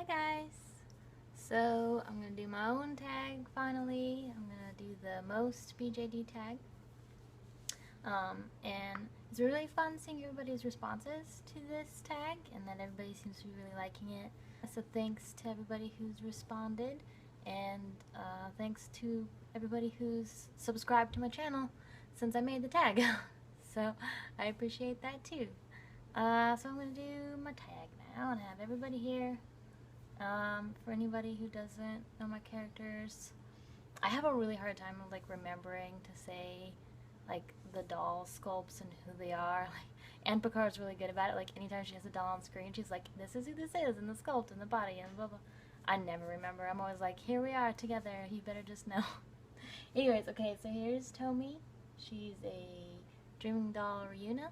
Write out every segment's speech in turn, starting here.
Hi guys! So I'm going to do my own tag finally. I'm going to do the most Bjd tag. And it's really fun seeing everybody's responses to this tag and that everybody seems to be really liking it. So thanks to everybody who's responded, and thanks to everybody who's subscribed to my channel since I made the tag. So I appreciate that too. So I'm going to do my tag now and have everybody here. For anybody who doesn't know my characters, I have a really hard time like remembering to say like the doll sculpts and who they are. Like, Anne Picard's really good about it. Like anytime she has a doll on screen, she's like, "This is who this is, and the sculpt and the body and blah blah." I never remember. I'm always like, "Here we are together. You better just know." Anyways, okay. So here's Tomi. She's a dreaming doll Ryuna.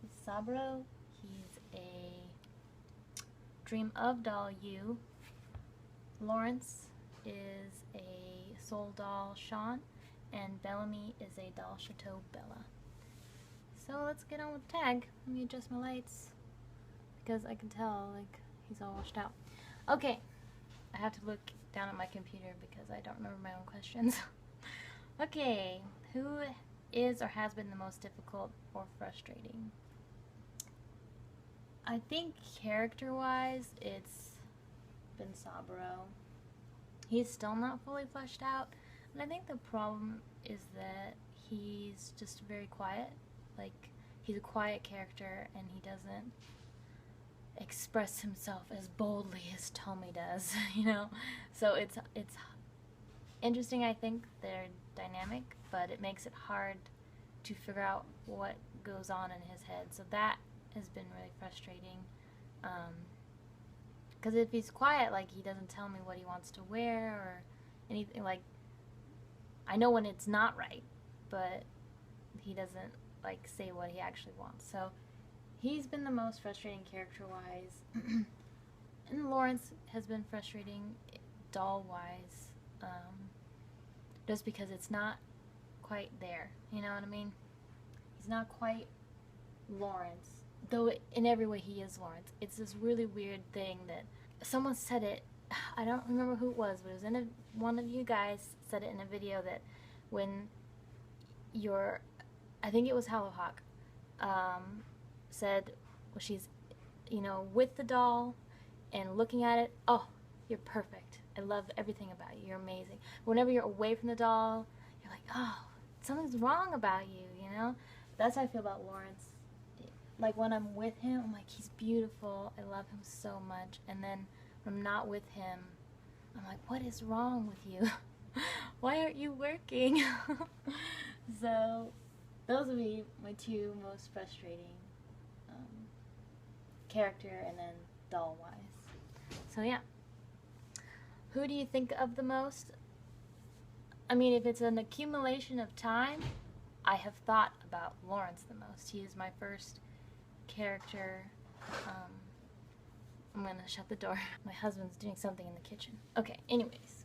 He's Saburo. He's a Dream of doll Yu. Lawrence is a soul doll Sean, and Bellamy is a doll Chateau Bella. So let's get on with the tag. Let me adjust my lights because I can tell like he's all washed out. Okay, I have to look down at my computer because I don't remember my own questions. Okay, who is or has been the most difficult or frustrating? I think character-wise, it's been Saburo. He's still not fully fleshed out, and I think the problem is that he's just very quiet. Like, he's a quiet character, and he doesn't express himself as boldly as Tomi does, you know? So it's interesting, I think, their dynamic, but it makes it hard to figure out what goes on in his head. So that has been really frustrating, because if he's quiet, like he doesn't tell me what he wants to wear or anything. Like, I know when it's not right, but he doesn't like say what he actually wants. So he's been the most frustrating character wise. And Lawrence has been frustrating doll wise, just because it's not quite there, you know what I mean? He's not quite Lawrence, though in every way he is Lawrence. It's this really weird thing that someone said it, I don't remember who it was, but it was one of you guys said it in a video that when you're, I think it was Hallowhawk, said, well, she's, you know, with the doll and looking at it, oh, you're perfect. I love everything about you. You're amazing. Whenever you're away from the doll, you're like, oh, something's wrong about you, you know? That's how I feel about Lawrence. Like, when I'm with him, I'm like, he's beautiful, I love him so much, and then when I'm not with him, I'm like, what is wrong with you? Why aren't you working? So, those would be my two most frustrating character and then doll-wise. So yeah. Who do you think of the most? I mean, if it's an accumulation of time, I have thought about Lawrence the most. He is my first character. I'm gonna shut the door. My husband's doing something in the kitchen. Okay, anyways.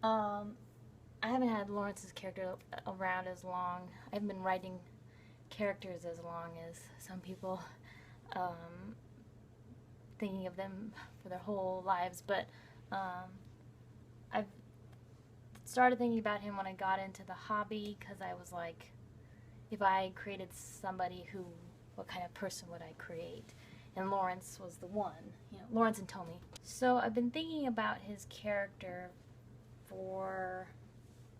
I haven't had Lawrence's character around as long. I haven't been writing characters as long as some people, thinking of them for their whole lives, but I've started thinking about him when I got into the hobby, because I was like, if I created somebody, what kind of person would I create? And Lawrence was the one, you know, Lawrence and Tomi. So I've been thinking about his character for,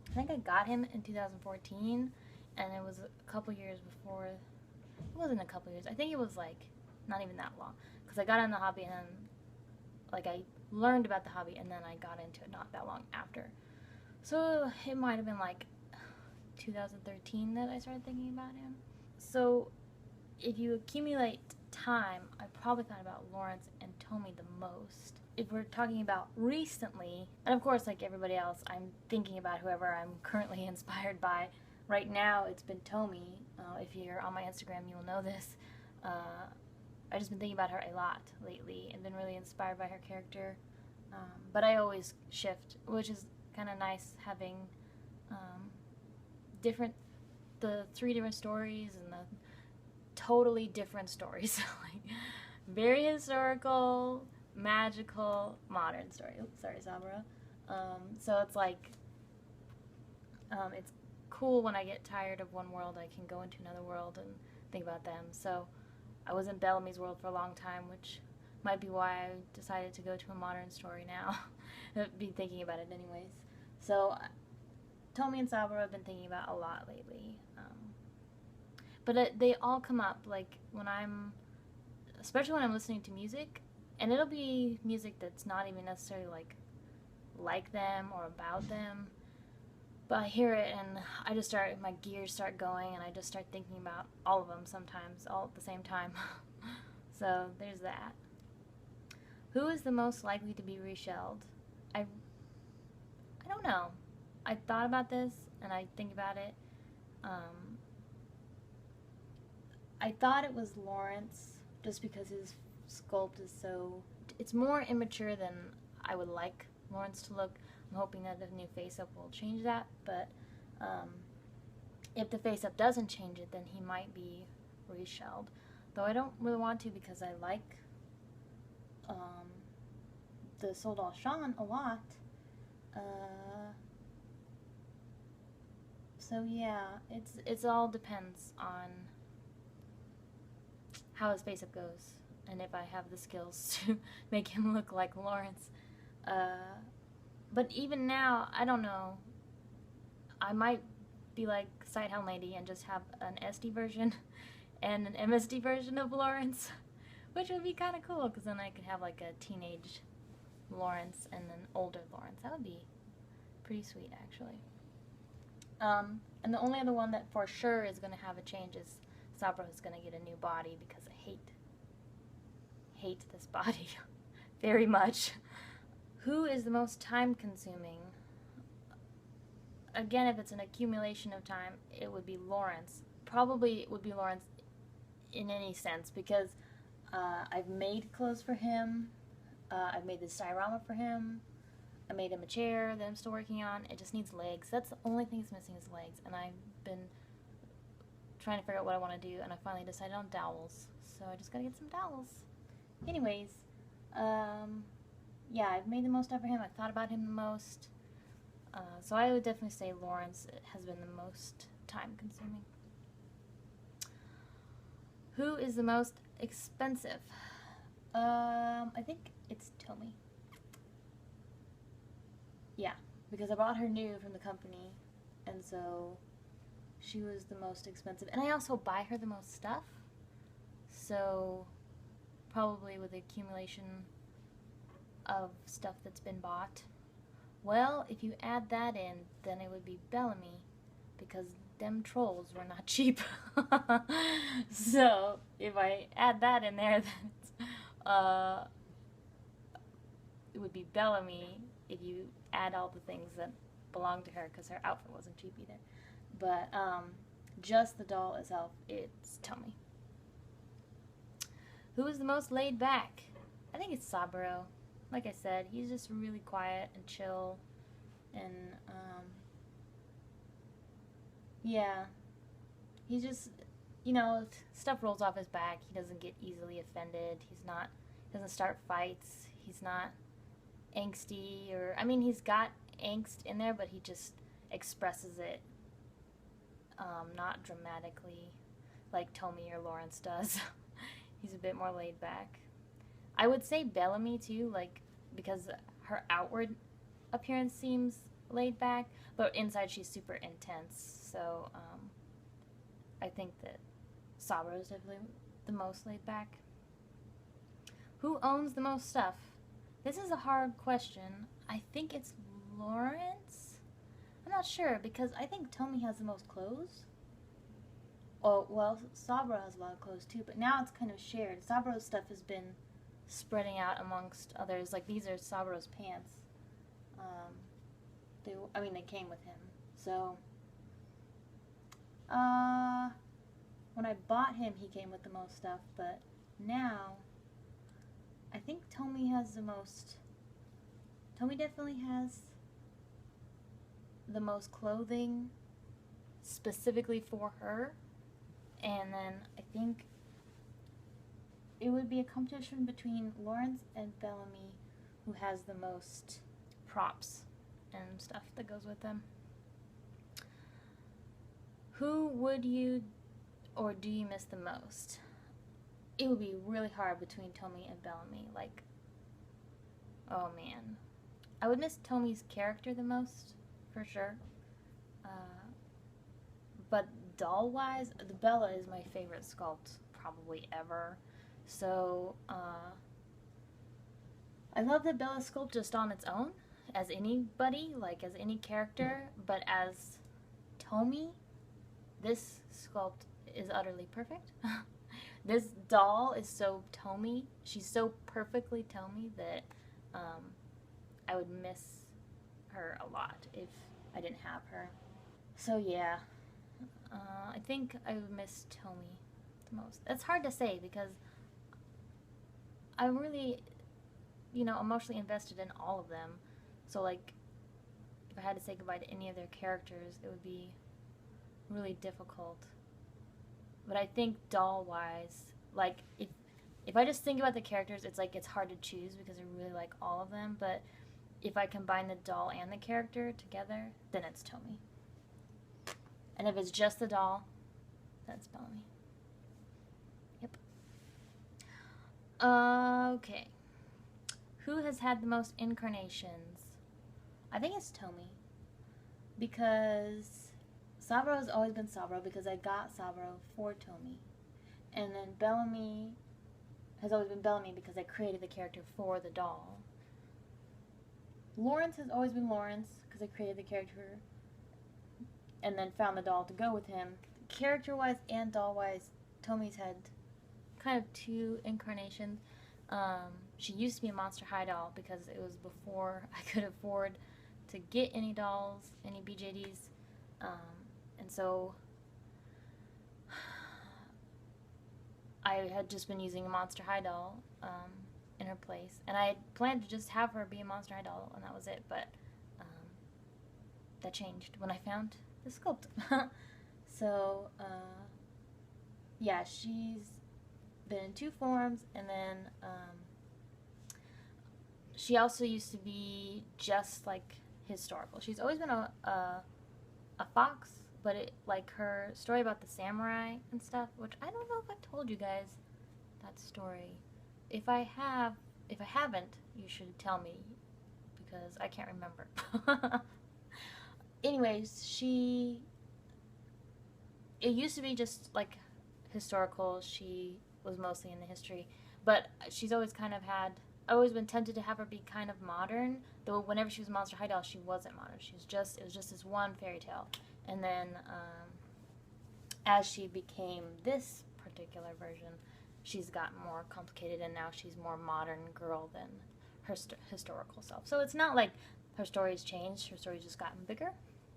I think I got him in 2014, and it was a couple years before. It wasn't a couple years, I think it was like not even that long, because I got in the hobby and then like I learned about the hobby and then I got into it not that long after. So it might have been like 2013 that I started thinking about him. So if you accumulate time, I probably thought about Lawrence and Tomi the most. If we're talking about recently, and of course like everybody else, I'm thinking about whoever I'm currently inspired by. Right now it's been Tomi. If you're on my Instagram, you will know this. I've just been thinking about her a lot lately and been really inspired by her character. But I always shift, which is kind of nice, having the 3 different stories and the totally different stories. Like, very historical, magical modern story. Oops, sorry, Saburo. So it's like, it's cool when I get tired of one world, I can go into another world and think about them. So I was in Bellamy's world for a long time, which might be why I decided to go to a modern story now. I've been thinking about it anyways. So Tomi and Saburo I've been thinking about a lot lately. But they all come up, like, especially when I'm listening to music, and it'll be music that's not even necessarily, like them or about them, but I hear it and my gears start going, and I just start thinking about all of them sometimes, all at the same time. So, there's that. Who is the most likely to be reshelled? I don't know. I thought about this, and I think about it. I thought it was Lawrence, just because his sculpt is it's more immature than I would like Lawrence to look. I'm hoping that the new face-up will change that, but if the face-up doesn't change it, then he might be reshelled. Though I don't really want to, because I like the Soldal Sean a lot. So yeah, it's all depends on how his face-up goes, and if I have the skills to make him look like Lawrence. But even now, I don't know. I might be like Sighthound Lady and just have an SD version and an MSD version of Lawrence, which would be kind of cool, because then I could have like a teenage Lawrence and an older Lawrence. That would be pretty sweet, actually. And the only other one that for sure is going to have a change is Saburo is going to get a new body, because I hate this body very much. Who is the most time-consuming? Again, if it's an accumulation of time, it would be Lawrence. Probably it would be Lawrence in any sense, because I've made clothes for him, I've made this diorama for him, I made him a chair that I'm still working on. It just needs legs. That's the only thing that's missing is legs, and I've been trying to figure out what I want to do, and I finally decided on dowels, so I just gotta get some dowels. Anyways, yeah, I've made the most out for him. I've thought about him the most. So I would definitely say Lawrence has been the most time-consuming. Who is the most expensive? I think it's Tomi. Yeah, because I bought her new from the company, and so she was the most expensive. And I also buy her the most stuff, so probably with the accumulation of stuff that's been bought. Well, if you add that in, then it would be Bellamy, because them trolls were not cheap. So if I add that in there, then it would be Bellamy if you add all the things that belong to her, because her outfit wasn't cheap either. But just the doll itself, it's Tomi. Who is the most laid back? I think it's Saburo. Like I said, he's just really quiet and chill, and yeah, he's just, stuff rolls off his back. He doesn't get easily offended. He doesn't start fights. He's not angsty, he's got angst in there, but he just expresses it not dramatically like Tomi or Lawrence does. He's a bit more laid back. I would say Bellamy too, because her outward appearance seems laid back, but inside she's super intense. So I think that Saburo is definitely the most laid back. Who owns the most stuff? This is a hard question. I think it's Lawrence. I'm not sure, because I think Tomi has the most clothes. Oh, well, Saburo has a lot of clothes too, but now it's kind of shared. Saburo's stuff has been spreading out amongst others. Like, these are Saburo's pants. They came with him. So, when I bought him, he came with the most stuff, but now, I think Tomi has the most. Tomi definitely has the most clothing specifically for her, and then I think it would be a competition between Lawrence and Bellamy, who has the most props and stuff that goes with them. Who would you or do you miss the most? It would be really hard between Tommy and Bellamy. Like, oh man. I would miss Tommy's character the most, for sure. But doll-wise, the Bella is my favorite sculpt probably ever. So, I love the Bella sculpt just on its own, as anybody, like as any character, but as Tommy, this sculpt is utterly perfect. This doll is so Tommy. She's so perfectly Tommy that I would miss her a lot if I didn't have her. So yeah, I think I would miss Tommy the most. It's hard to say because I'm really, emotionally invested in all of them. So like, if I had to say goodbye to any of their characters, it would be really difficult. But I think doll-wise, like, if I just think about the characters, it's like it's hard to choose because I really like all of them. But if I combine the doll and the character together, then it's Tommy. And if it's just the doll, then it's Bellamy. Yep. Okay. Who has had the most incarnations? I think it's Tommy. Because Sabro has always been Sabro because I got Sabro for Tommy. And then Bellamy has always been Bellamy because I created the character for the doll. Lawrence has always been Lawrence because I created the character and then found the doll to go with him. Character-wise and doll-wise, Tommy's had kind of two incarnations. She used to be a Monster High doll because it was before I could afford to get any dolls, any BJDs. And so I had just been using a Monster High doll in her place. And I had planned to just have her be a Monster High doll, and that was it. But that changed when I found the sculpt. So, yeah, she's been in two forms, and then she also used to be just like historical. She's always been a fox, but it, like, her story about the samurai and stuff, which I don't know if I've told you guys that story. If I haven't, you should tell me because I can't remember. Anyways, it used to be just like historical. She was mostly in the history, but she's always kind of I've always been tempted to have her be kind of modern, though whenever she was Monster High doll, she wasn't modern. It was just this one fairy tale. And then as she became this particular version, she's gotten more complicated, and now she's more modern girl than her historical self. So it's not like her story's changed. Her story's just gotten bigger.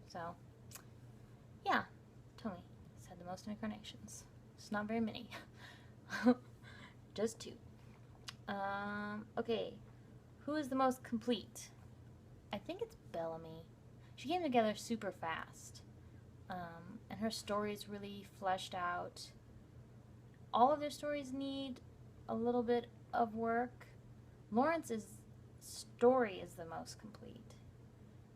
So, yeah, Tommy has had the most incarnations. It's not very many. Just two. Okay, who is the most complete? I think it's Bellamy. She came together super fast. And her story is really fleshed out. All of their stories need a little bit of work. Lawrence's story is the most complete.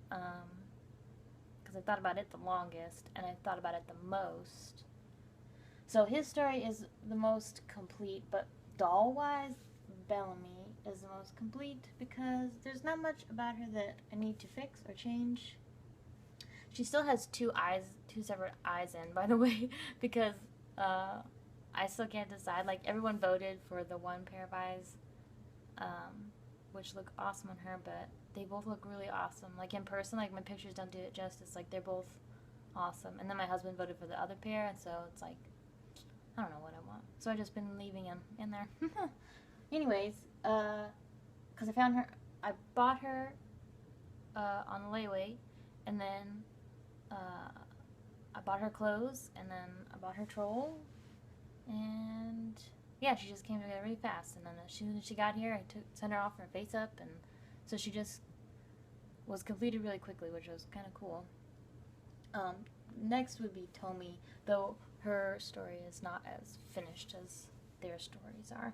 Because I thought about it the longest, and I thought about it the most. So his story is the most complete, but doll-wise, Bellamy is the most complete because there's not much about her that I need to fix or change. She still has two separate eyes in, by the way, because I still can't decide. Like, everyone voted for the one pair of eyes, which look awesome on her, but they both look really awesome. Like, in person, like, my pictures don't do it justice. Like, they're both awesome. And then my husband voted for the other pair, and so it's like, I don't know what I want. So I've just been leaving them in there. Anyways, because I bought her on the layaway, and then I bought her clothes, and then I bought her troll, and yeah, she just came together really fast. And then as soon as she got here, I sent her off her face up, and so she just was completed really quickly, which was kind of cool. Next would be Tommy, though her story is not as finished as their stories are.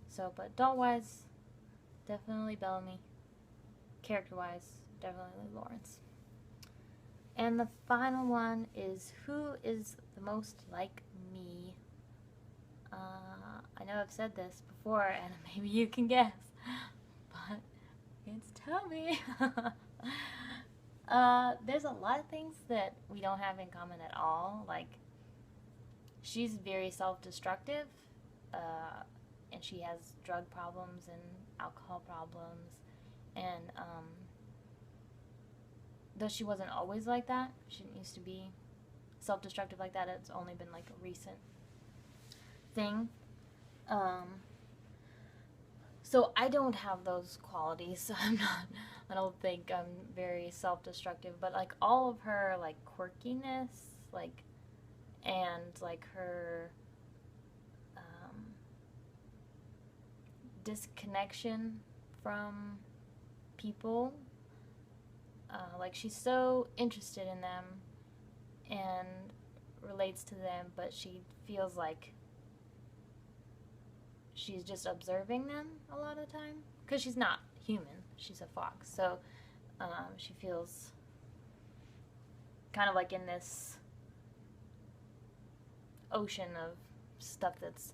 So, but doll-wise, definitely Bellamy. Character-wise, definitely Lawrence. And the final one is, who is the most like me? I know I've said this before, and maybe you can guess, but it's Tommy. There's a lot of things that we don't have in common at all. Like, she's very self-destructive, and she has drug problems and alcohol problems, and though she wasn't always like that, she didn't used to be self-destructive like that. It's only been like a recent thing. So I don't have those qualities. I don't think I'm very self-destructive, but like all of her like quirkiness, like, and like her disconnection from people, like she's so interested in them and relates to them, but she feels like she's just observing them a lot of the time, because she's not human, she's a fox. So she feels kind of like in this ocean of stuff that's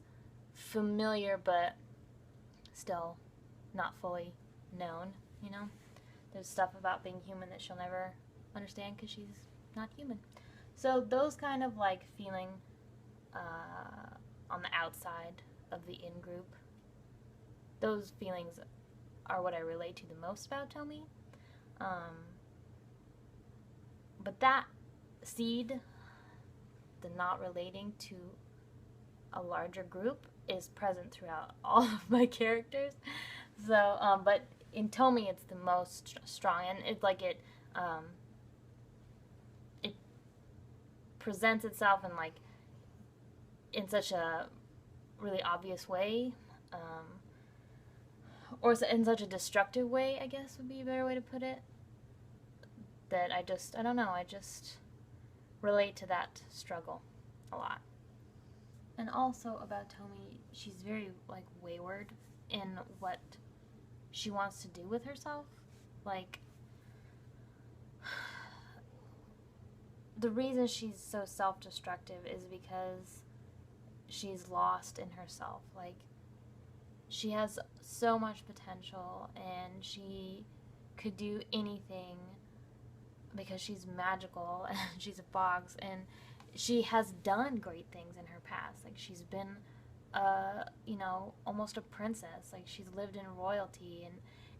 familiar but still not fully known, you know? There's stuff about being human that she'll never understand because she's not human. So those kind of like feeling on the outside of the in-group, those feelings are what I relate to the most about Tommy. But that seed, the not relating to a larger group, is present throughout all of my characters. So, but in Tommy, it's the most strong, and it's like it presents itself in like in such a really obvious way, or in such a destructive way, I guess would be a better way to put it, that I don't know, I just relate to that struggle a lot. And also about Tommy, she's very like wayward in what she wants to do with herself. Like, the reason she's so self-destructive is because she's lost in herself. Like, she has so much potential and she could do anything because she's magical and she's a fox, and she has done great things in her past. Like, she's been you know, almost a princess. Like, she's lived in royalty,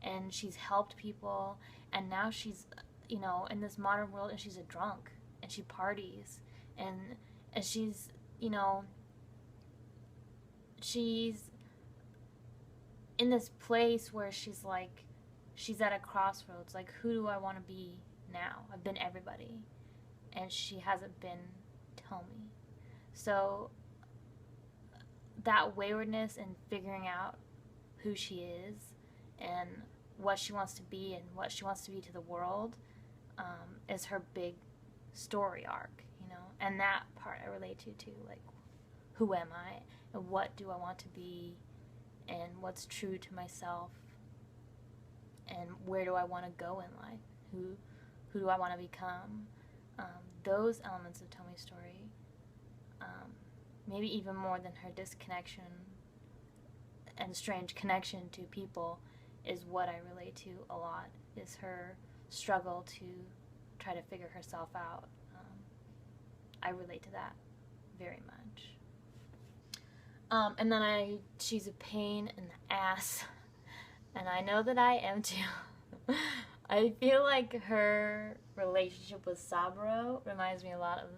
and she's helped people, and now she's, you know, in this modern world, and she's a drunk, and she parties, and she's, you know, she's in this place where she's like, she's at a crossroads. Like, who do I want to be now? I've been everybody, and she hasn't been Tommy. So that waywardness and figuring out who she is and what she wants to be and what she wants to be to the world is her big story arc, you know. And that part I relate to too. Like, who am I and what do I want to be and what's true to myself and where do I want to go in life? Who do I want to become? Those elements of Tommy's story, maybe even more than her disconnection and strange connection to people, is what I relate to a lot, is her struggle to try to figure herself out. I relate to that very much. And then she's a pain in the ass, and I know that I am too. I feel like her relationship with Saburo reminds me a lot of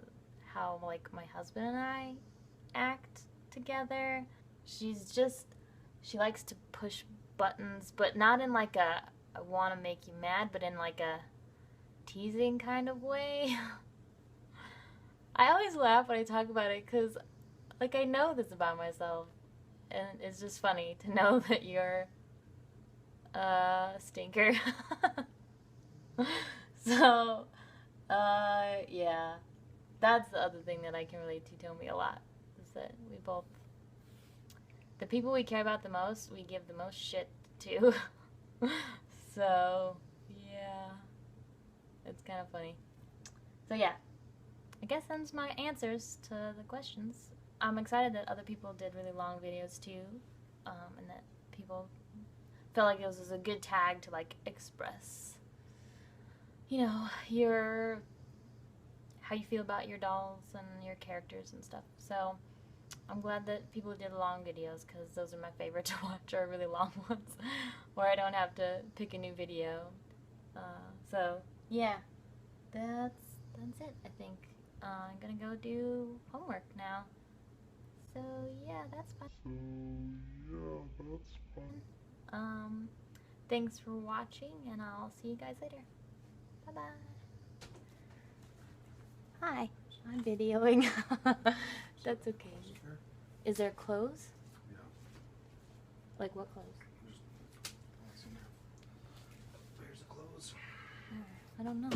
how, like, my husband and I act together. She likes to push buttons, but not in like a I want to make you mad, but in like a teasing kind of way. I always laugh when I talk about it because, like, I know this about myself, and it's just funny to know that you're a stinker. So, yeah, that's the other thing that I can relate to Tommy a lot, is that we both the people we care about the most, we give the most shit to. So, yeah. It's kind of funny. So, yeah. I guess that's my answers to the questions. I'm excited that other people did really long videos too, and that people felt like it was a good tag to like express, you know, your how you feel about your dolls and your characters and stuff. So I'm glad that people did long videos because those are my favorite to watch, are really long ones where I don't have to pick a new video. So yeah, that's it. I think I'm gonna go do homework now. So yeah, that's fine. Thanks for watching, and I'll see you guys later. Bye bye. Hi, I'm videoing. That's okay. Is there clothes? Yeah. Like what clothes? There's the clothes. I don't know.